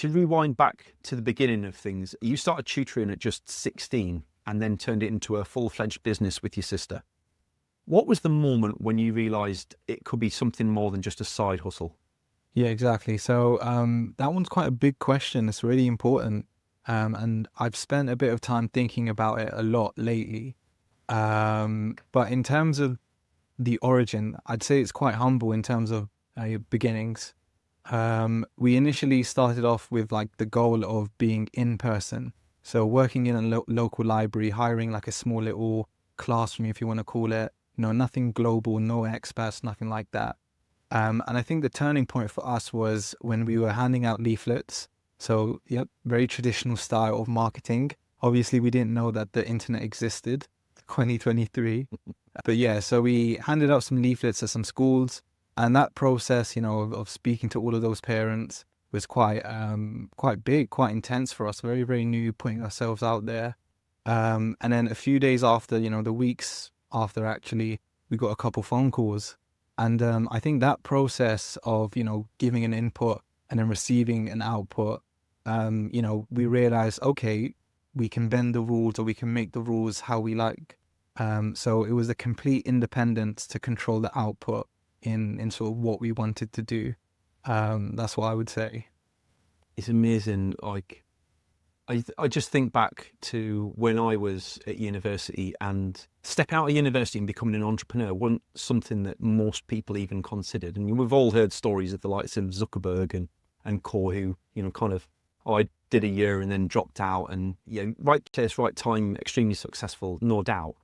to rewind back to the beginning of things, you started tutoring at just 16 and then turned it into a full-fledged business with your sister. What was the moment when you realised it could be something more than just a side hustle? Yeah, exactly. So that one's quite a big question. It's really important. And I've spent a bit of time thinking about it a lot lately. But in terms of the origin, I'd say it's quite humble in terms of your beginnings. We initially started off with like the goal of being in person. So working in a local library, hiring like a small little classroom, if you want to call it, nothing global, no expats, nothing like that. And I think the turning point for us was when we were handing out leaflets. So, yep, very traditional style of marketing. Obviously, we didn't know that the internet existed, 2023. But yeah, so we handed out some leaflets at some schools. And that process, of speaking to all of those parents was quite big, quite intense for us. Very, very new, putting ourselves out there. And then a few days after, the weeks after, actually, we got a couple phone calls. And I think that process of, giving an input and then receiving an output, we realized, okay, we can bend the rules or we can make the rules how we like. So it was a complete independence to control the output in sort of what we wanted to do. That's what I would say. It's amazing. Like, I just think back to when I was at university, and stepping out of university and becoming an entrepreneur wasn't something that most people even considered. And we've all heard stories of the likes of Zuckerberg and Co, who, kind of, I did a year and then dropped out, and, right place, right time, extremely successful, no doubt.